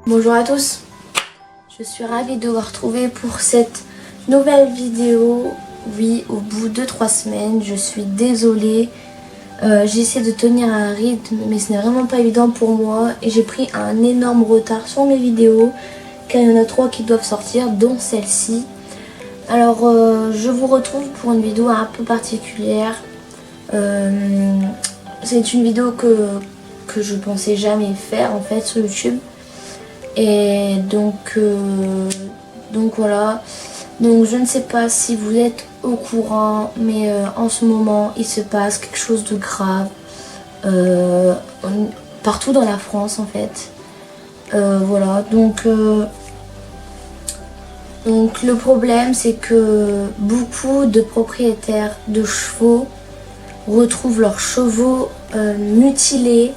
Bonjour à tous, je suis ravie de vous retrouver pour cette nouvelle vidéo. Oui, au bout de 3 semaines, je suis désolée. J'essaie de tenir un rythme, mais ce n'est vraiment pas évident pour moi. Et j'ai pris un énorme retard sur mes vidéos, car il y en a 3 qui doivent sortir, dont celle-ci. Alors, je vous retrouve pour une vidéo un peu particulière. C'est une vidéo que je pensais jamais faire en fait sur YouTube. Et donc voilà. Donc je ne sais pas si vous êtes au courant, mais en ce moment il se passe quelque chose de grave partout dans la France en fait. Voilà, donc le problème c'est que beaucoup de propriétaires de chevaux retrouvent leurs chevaux mutilés,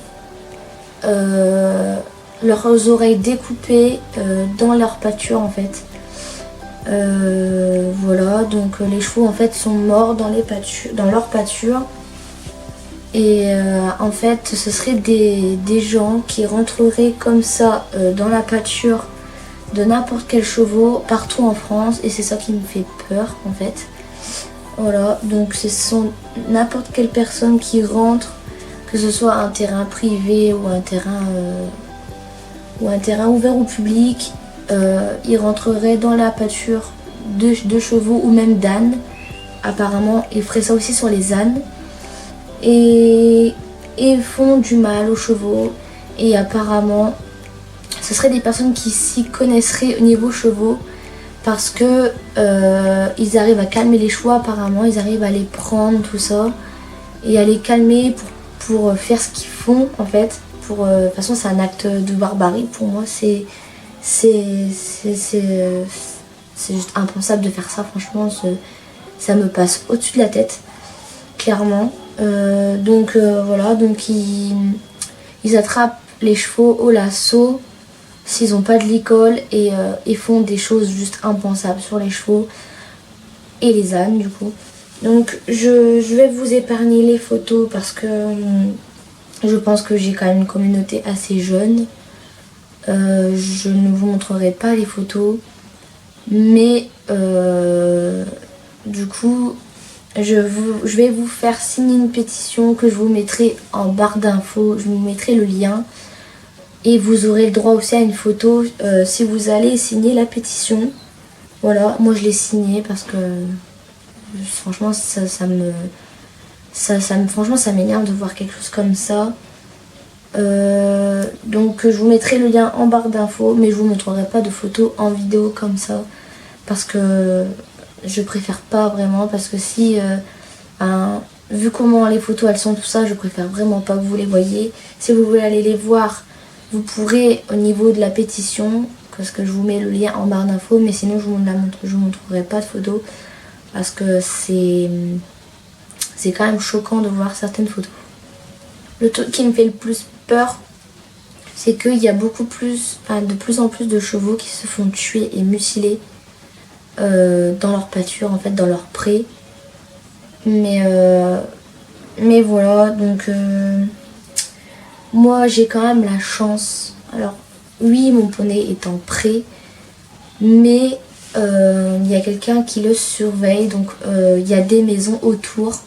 leurs oreilles découpées dans leur pâture en fait. Voilà, donc les chevaux en fait sont morts dans leur pâture. Et en fait ce seraient des gens qui rentreraient comme ça dans la pâture de n'importe quel chevaux partout en France, et c'est ça qui me fait peur en fait. Voilà, donc ce sont n'importe quelle personne qui rentre, que ce soit un terrain privé ou un terrain ouvert au public, ils rentreraient dans la pâture de chevaux ou même d'ânes. Apparemment, ils feraient ça aussi sur les ânes. Et font du mal aux chevaux. Et apparemment, ce seraient des personnes qui s'y connaisseraient au niveau chevaux, parce que ils arrivent à calmer les chevaux apparemment, ils arrivent à les prendre, tout ça, et à les calmer pour faire ce qu'ils font en fait. De toute façon c'est un acte de barbarie pour moi, c'est juste impensable de faire ça, franchement ça me passe au-dessus de la tête, clairement. Voilà, donc ils attrapent les chevaux au lasso s'ils n'ont pas de licol, et ils font des choses juste impensables sur les chevaux et les ânes du coup. Donc je vais vous épargner les photos parce que je pense que j'ai quand même une communauté assez jeune. Je ne vous montrerai pas les photos, mais du coup je vais vous faire signer une pétition que je vous mettrai en barre d'infos. Je vous mettrai le lien. Et vous aurez le droit aussi à une photo si vous allez signer la pétition. Voilà, moi je l'ai signée parce que franchement franchement ça m'énerve de voir quelque chose comme ça. Donc je vous mettrai le lien en barre d'infos, mais je vous montrerai pas de photos en vidéo comme ça, parce que je préfère pas vraiment, parce que si vu comment les photos elles sont, tout ça, je préfère vraiment pas que vous les voyez. Si vous voulez aller les voir, vous pourrez au niveau de la pétition, parce que je vous mets le lien en barre d'infos, mais sinon je vous montrerai pas de photos, parce que c'est quand même choquant de voir certaines photos. Le truc qui me fait le plus peur, c'est qu'il y a de plus en plus de chevaux qui se font tuer et mutiler dans leur pâture, en fait dans leur pré. Mais voilà, donc moi j'ai quand même la chance. Alors oui, mon poney est en pré, mais il y a quelqu'un qui le surveille, donc il y a des maisons autour.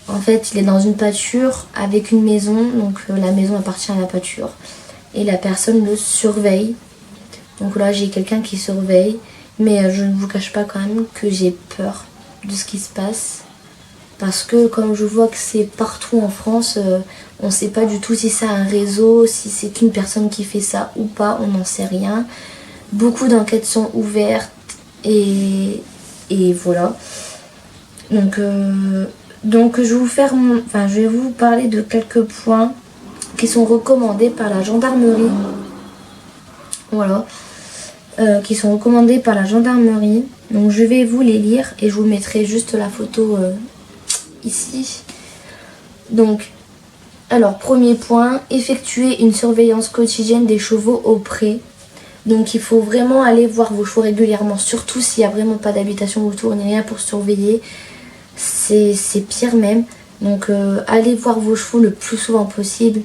En fait il est dans une pâture avec une maison, donc la maison appartient à la pâture et la personne le surveille. Donc là j'ai quelqu'un qui surveille, mais je ne vous cache pas quand même que j'ai peur de ce qui se passe. Parce que comme je vois que c'est partout en France, on ne sait pas du tout si c'est un réseau, si c'est une personne qui fait ça ou pas, on n'en sait rien. Beaucoup d'enquêtes sont ouvertes et voilà. Donc je vais vous parler de quelques points qui sont recommandés par la gendarmerie. Voilà. Qui sont recommandés par la gendarmerie. Donc je vais vous les lire et je vous mettrai juste la photo ici. Donc, alors premier point, effectuer une surveillance quotidienne des chevaux au pré. Donc il faut vraiment aller voir vos chevaux régulièrement, surtout s'il n'y a vraiment pas d'habitation autour ni rien pour surveiller. C'est pire même. Donc allez voir vos chevaux le plus souvent possible,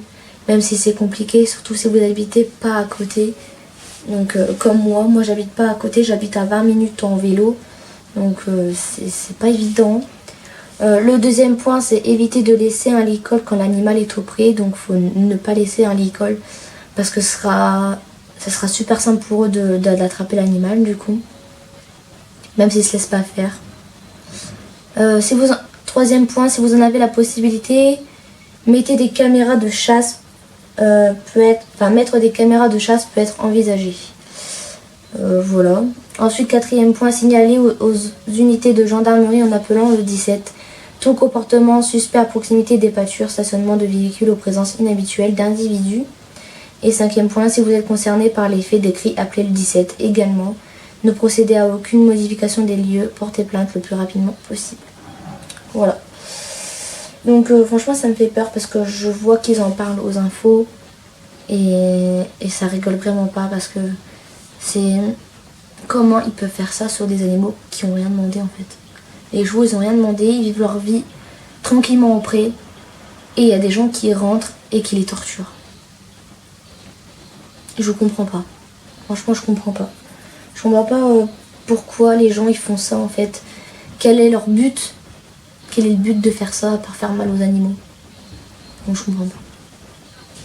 même si c'est compliqué, surtout si vous n'habitez pas à côté. Donc comme moi j'habite pas à côté, j'habite à 20 minutes en vélo. Donc c'est pas évident. Le deuxième point, c'est éviter de laisser un lit-colle quand l'animal est trop près. Donc faut ne pas laisser un lit-colle parce que ça sera super simple pour eux d'attraper l'animal du coup. Même s'ils ne se laissent pas faire. Troisième point, si vous en avez la possibilité, mettez des caméras de chasse. Mettre des caméras de chasse peut être envisagé. Voilà. Ensuite, quatrième point, signaler aux unités de gendarmerie en appelant le 17. Tout comportement suspect à proximité des pâtures, stationnement de véhicules aux présences inhabituelles d'individus. Et cinquième point, si vous êtes concerné par les faits décrits, appelez le 17 également. Ne procédez à aucune modification des lieux, portez plainte le plus rapidement possible. Voilà. Donc franchement ça me fait peur parce que je vois qu'ils en parlent aux infos et ça rigole vraiment pas parce que c'est comment ils peuvent faire ça sur des animaux qui ont rien demandé en fait. Les chevaux ils ont rien demandé, ils vivent leur vie tranquillement en pré et il y a des gens qui rentrent et qui les torturent. Je comprends pas. Franchement je comprends pas. Je comprends pas pourquoi les gens ils font ça en fait. Quel est leur but? Quel est le but de faire ça par faire mal aux animaux? Donc je comprends pas.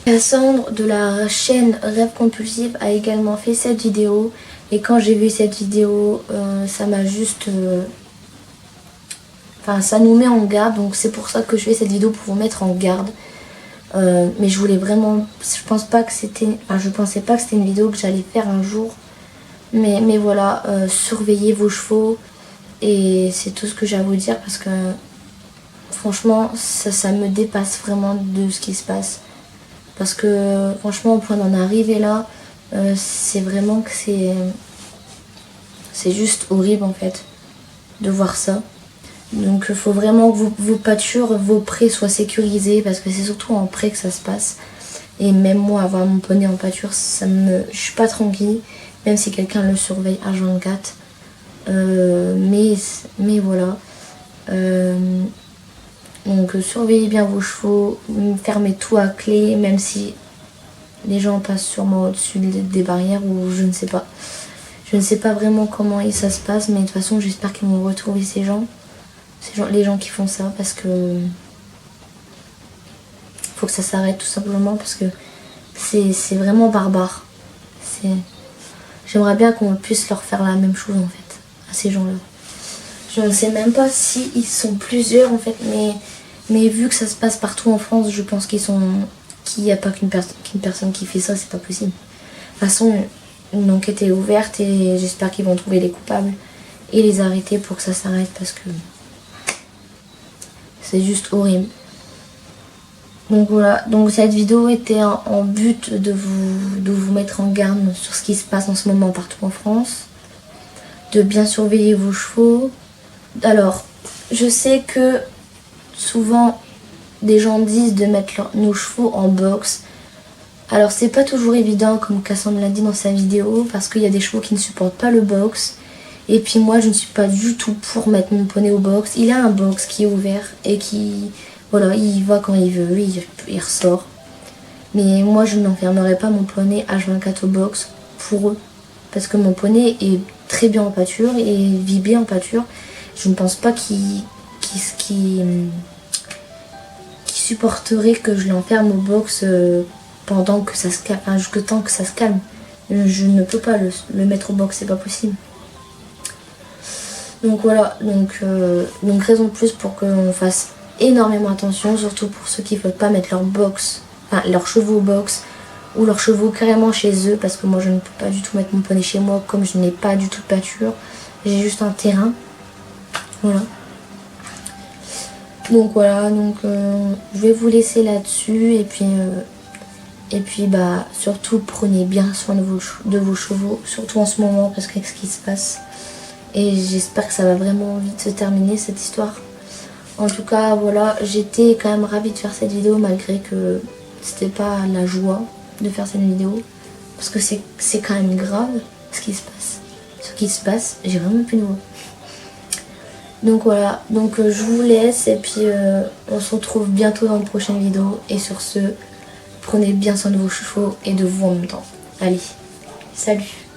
Cassandre de la chaîne Rêve Compulsif a également fait cette vidéo. Et quand j'ai vu cette vidéo, ça m'a juste... ça nous met en garde. Donc c'est pour ça que je fais cette vidéo pour vous mettre en garde. Mais je voulais vraiment... Je pensais pas que c'était une vidéo que j'allais faire un jour. Mais voilà, surveillez vos chevaux. Et c'est tout ce que j'ai à vous dire parce que... Franchement, ça me dépasse vraiment de ce qui se passe. Parce que franchement, au point d'en arriver là, c'est vraiment que c'est juste horrible en fait de voir ça. Donc il faut vraiment que vos pâtures, vos prés soient sécurisés parce que c'est surtout en pré que ça se passe. Et même moi, avoir mon poney en pâture, je suis pas tranquille, même si quelqu'un le surveille H24. Mais voilà. Donc surveillez bien vos chevaux, fermez tout à clé, même si les gens passent sûrement au-dessus des barrières ou je ne sais pas. Je ne sais pas vraiment comment ça se passe, mais de toute façon j'espère qu'ils vont retrouver les gens qui font ça parce que faut que ça s'arrête tout simplement parce que c'est vraiment barbare. J'aimerais bien qu'on puisse leur faire la même chose en fait à ces gens-là. Je ne sais même pas s'ils sont plusieurs en fait, mais vu que ça se passe partout en France, je pense qu'il n'y a pas qu'une personne qui fait ça, c'est pas possible. De toute façon, une enquête est ouverte et j'espère qu'ils vont trouver les coupables et les arrêter pour que ça s'arrête parce que c'est juste horrible. Donc voilà, donc cette vidéo était en but de vous mettre en garde sur ce qui se passe en ce moment partout en France, de bien surveiller vos chevaux. Alors, je sais que souvent des gens disent de mettre nos chevaux en box. Alors c'est pas toujours évident comme Cassandre l'a dit dans sa vidéo parce qu'il y a des chevaux qui ne supportent pas le box. Et puis moi je ne suis pas du tout pour mettre mon poney au box. Il a un box qui est ouvert et voilà, il va quand il veut, il ressort. Mais moi je n'enfermerai pas mon poney H24 au box pour eux. Parce que mon poney est très bien en pâture et vit bien en pâture. Je ne pense pas qu'il supporterait que je l'enferme au box pendant que ça se calme, enfin jusqu'à temps que ça se calme. Je ne peux pas le mettre au box, c'est pas possible. Donc voilà, donc raison de plus pour qu'on fasse énormément attention, surtout pour ceux qui ne veulent pas mettre leurs chevaux au box ou leurs chevaux carrément chez eux, parce que moi je ne peux pas du tout mettre mon poney chez moi comme je n'ai pas du tout de pâture, j'ai juste un terrain. Voilà. Donc voilà, je vais vous laisser là-dessus et puis surtout prenez bien soin de vos chevaux, surtout en ce moment parce qu'avec ce qui se passe. Et j'espère que ça va vraiment vite se terminer cette histoire. En tout cas voilà, j'étais quand même ravie de faire cette vidéo malgré que c'était pas la joie de faire cette vidéo. Parce que c'est quand même grave ce qui se passe. Ce qui se passe, j'ai vraiment plus de mots. Donc voilà, je vous laisse et puis on se retrouve bientôt dans une prochaine vidéo. Et sur ce, prenez bien soin de vos chevaux et de vous en même temps. Allez, Salut.